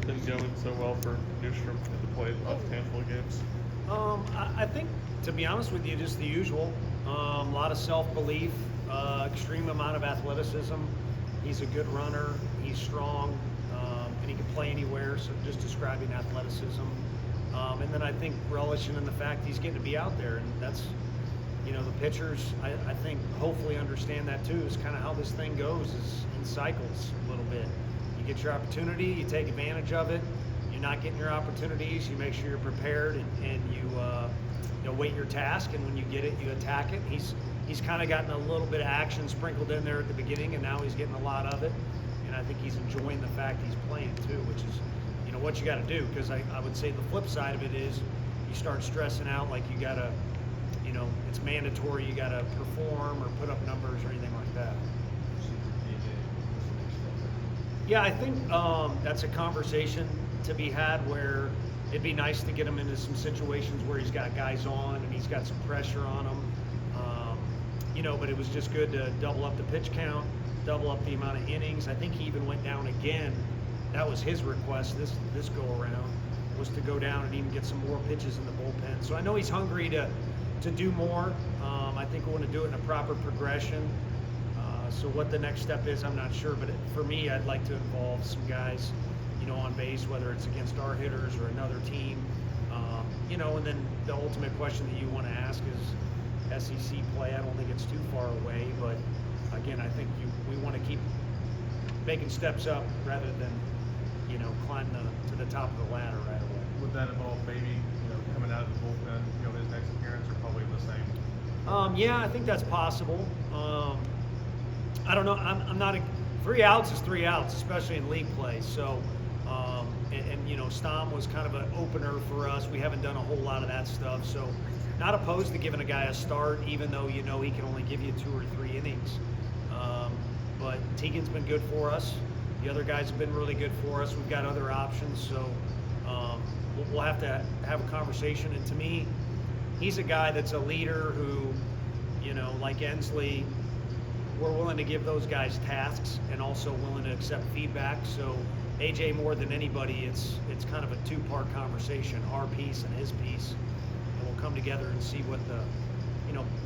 been going so well for Newstrom at the plate the last handful of games? I think, to be honest with you, just the usual. A lot of self-belief, extreme amount of athleticism. He's a good runner. He's strong, and he can play anywhere. So just describing athleticism. And then I think relishing in the fact he's getting to be out there, and that's, the pitchers, I think, hopefully understand that too. Is kind of how this thing goes, is in cycles a little bit. You get your opportunity, you take advantage of it. You're not getting your opportunities, you make sure you're prepared, and you wait your task, and when you get it, you attack it. He's kind of gotten a little bit of action sprinkled in there at the beginning, and now he's getting a lot of it. And I think he's enjoying the fact he's playing too, which is what you got to do. Because I would say the flip side of it is you start stressing out like you got to, it's mandatory, you got to perform or put up numbers or anything like that. Yeah, I think that's a conversation to be had where it'd be nice to get him into some situations where he's got guys on and he's got some pressure on him. But it was just good to double up the pitch count, double up the amount of innings. I think he even went down again. That was his request this go around, was to go down and even get some more pitches in the bullpen. So I know he's hungry to do more. I think we want to do it in a proper progression. So what the next step is, I'm not sure. But for me, I'd like to involve some guys, on base, whether it's against our hitters or another team. And then the ultimate question that you want to ask is SEC play. I don't think it's too far away. But again, I think we want to keep making steps up rather than, climb to the top of the ladder right away. Would that involve maybe, coming out of the bullpen, his next appearance, or probably the same? Yeah, I think that's possible. I don't know. I'm not. 3 outs is 3 outs, especially in league play. So, Stom was kind of an opener for us. We haven't done a whole lot of that stuff. So, not opposed to giving a guy a start, even though he can only give you 2 or 3 innings. But Teagan's been good for us. The other guys have been really good for us. We've got other options. So, we'll have to have a conversation. And to me, he's a guy that's a leader who, like Ensley, we're willing to give those guys tasks and also willing to accept feedback. So AJ, more than anybody, it's kind of a 2-part conversation, our piece and his piece. And we'll come together and see what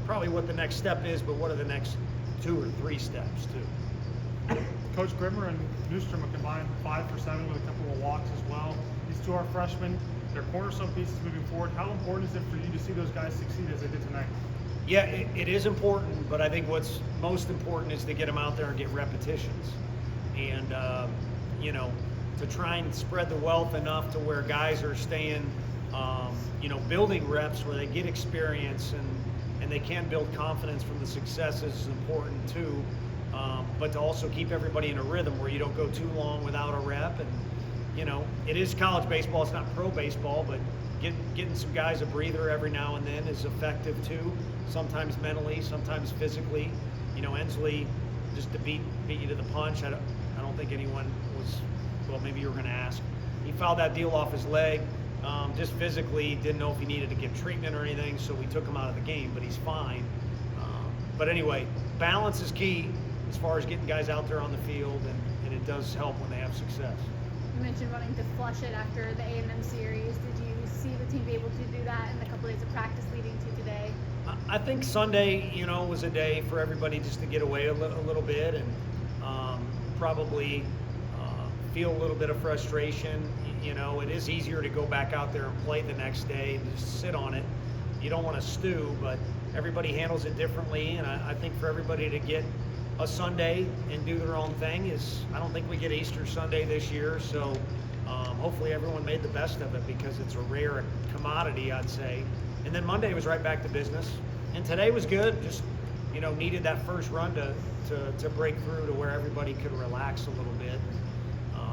probably what the next step is, but what are the next 2 or 3 steps too. Coach Grimmer and Newstrom are combined 5 for 7 with a couple of walks as well. These 2 are freshmen. They're cornerstone pieces moving forward. How important is it for you to see those guys succeed as they did tonight? Yeah, it is important, but I think what's most important is to get them out there and get repetitions. And, to try and spread the wealth enough to where guys are staying, building reps where they get experience and they can build confidence from the successes is important too. But to also keep everybody in a rhythm where you don't go too long without a rep. And, it is college baseball, it's not pro baseball, but getting some guys a breather every now and then is effective too. Sometimes mentally, sometimes physically. Ensley, just to beat you to the punch. I don't think anyone was. Well, maybe you were going to ask. He fouled that deal off his leg. Just physically, didn't know if he needed to get treatment or anything, so we took him out of the game. But he's fine. But anyway, balance is key as far as getting guys out there on the field, and it does help when they have success. You mentioned wanting to flush it after the A&M series. Did you see the team be able to do that in the couple days of practice leading to today? I think Sunday, was a day for everybody just to get away a little bit and probably feel a little bit of frustration. It is easier to go back out there and play the next day and just sit on it. You don't want to stew, but everybody handles it differently. And I think for everybody to get a Sunday and do their own thing I don't think we get Easter Sunday this year. So hopefully everyone made the best of it because it's a rare commodity, I'd say. And then Monday was right back to business. And today was good. Just, needed that first run to break through to where everybody could relax a little bit.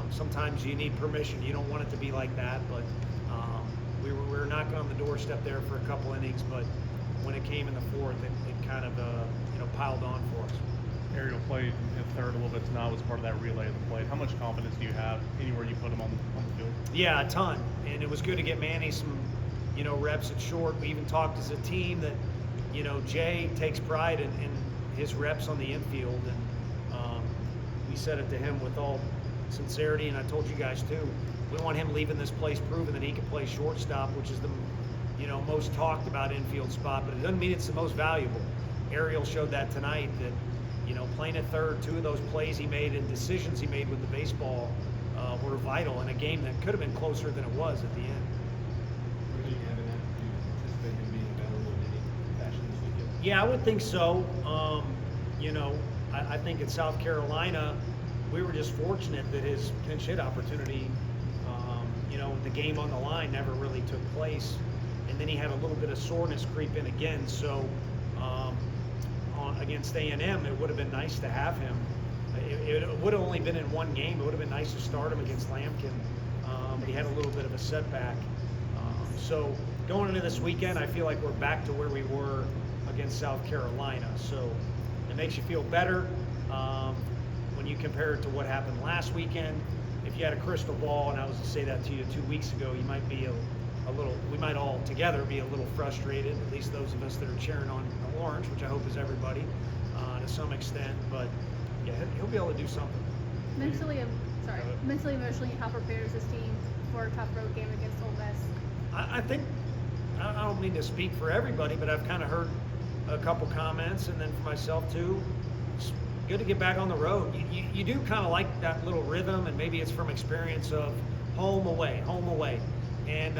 Sometimes you need permission. You don't want it to be like that, but we were knocking on the doorstep there for a couple innings. But when it came in the 4th, it kind of piled on for us. Ariel played in third a little bit tonight, was part of that relay of the plate. How much confidence do you have anywhere you put him on the field? Yeah, a ton. And it was good to get Manny some, reps at short. We even talked as a team that, Jay takes pride in his reps on the infield. And we said it to him with all sincerity, and I told you guys too, we want him leaving this place proving that he can play shortstop, which is the most talked about infield spot, but it doesn't mean it's the most valuable. Ariel showed that tonight, that playing at third, 2 of those plays he made and decisions he made with the baseball were vital in a game that could have been closer than it was at the end. Do you have an attitude to anticipate him being available in any fashion this weekend? Yeah, I would think so. I think in South Carolina, we were just fortunate that his pinch hit opportunity, the game on the line never really took place. And then he had a little bit of soreness creep in again. So against A&M, it would have been nice to have him. It would have only been in one game. It would have been nice to start him against Lampkin. But he had a little bit of a setback. So going into this weekend, I feel like we're back to where we were against South Carolina. So it makes you feel better when you compare it to what happened last weekend. If you had a crystal ball, and I was to say that to you 2 weeks ago, you might be we might all together be a little frustrated, at least those of us that are cheering on Orange, which I hope is everybody to some extent. But yeah, he'll be able to do something. Mentally, emotionally, how prepared is this team for a tough road game against Ole Miss? I think, I don't mean to speak for everybody, but I've kind of heard a couple comments, and then for myself too, it's good to get back on the road. You do kind of like that little rhythm, and maybe it's from experience of home, away. And,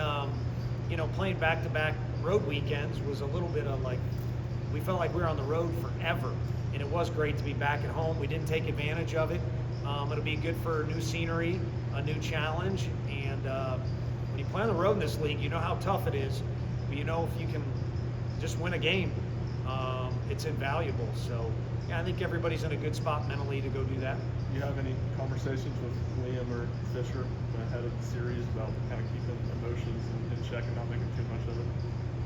playing back-to-back road weekends was a little bit of we felt like we were on the road forever. And it was great to be back at home. We didn't take advantage of it. It'll be good for new scenery, a new challenge. And when you play on the road in this league, you know how tough it is. But if you can just win a game, it's invaluable. So, yeah, I think everybody's in a good spot mentally to go do that. Do you have any conversations with Liam or Fisher ahead of the series about kind of keeping emotions in check and not making too much of it?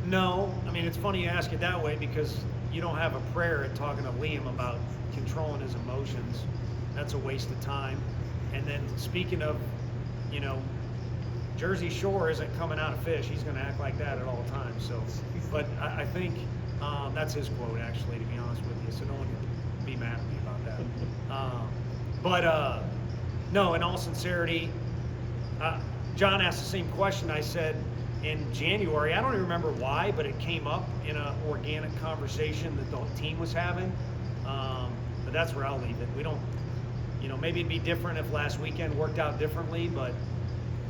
No, I mean, it's funny you ask it that way, because you don't have a prayer at talking to Liam about controlling his emotions. That's a waste of time. And then speaking of, Jersey Shore isn't coming out of fish. He's going to act like that at all times. So, but I think that's his quote, actually, to be honest with you. So no one can be mad at me about that. No, in all sincerity, John asked the same question. I said in January, I don't even remember why, but it came up in an organic conversation that the team was having. But that's where I'll leave it. We don't, maybe it'd be different if last weekend worked out differently, but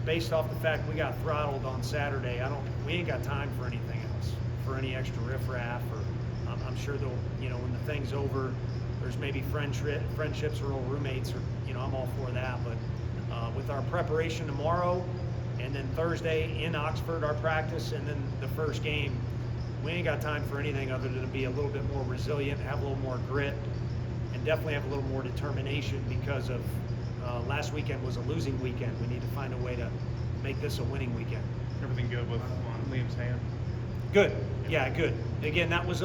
based off the fact we got throttled on Saturday, we ain't got time for anything else, for any extra riffraff, or I'm sure they'll, when the thing's over, there's maybe friendships or old roommates, or, I'm all for that. But with our preparation tomorrow, and then Thursday in Oxford, our practice, and then the first game, we ain't got time for anything other than to be a little bit more resilient, have a little more grit, and definitely have a little more determination, because of last weekend was a losing weekend. We need to find a way to make this a winning weekend. Everything good with Liam's hand? Good. Yeah, good. Again, that was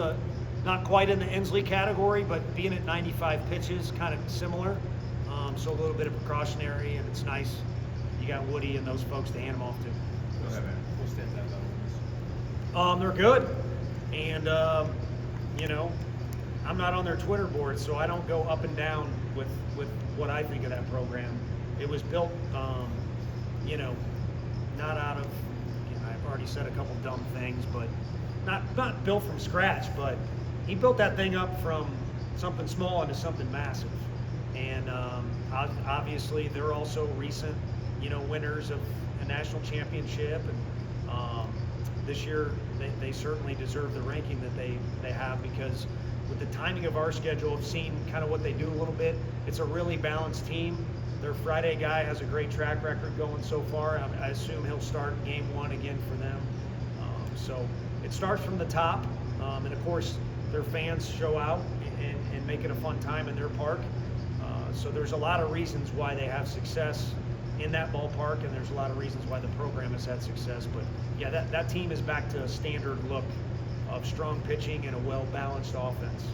not quite in the Ensley category, but being at 95 pitches, kind of similar. So a little bit of precautionary, and it's nice. You got Woody and those folks to hand them off to. What stands out about this? They're good, and I'm not on their Twitter board, so I don't go up and down with what I think of that program. It was built, not out of. I've already said a couple dumb things, but not built from scratch. But he built that thing up from something small into something massive, and obviously they're also recent, winners of a national championship, and this year they certainly deserve the ranking that they have, because with the timing of our schedule, I've seen kind of what they do a little bit. It's a really balanced team. Their Friday guy has a great track record going so far. I assume he'll start game 1 again for them. So it starts from the top, and of course their fans show out and make it a fun time in their park. So there's a lot of reasons why they have success in that ballpark, and there's a lot of reasons why the program has had success. But yeah, that team is back to a standard look of strong pitching and a well-balanced offense.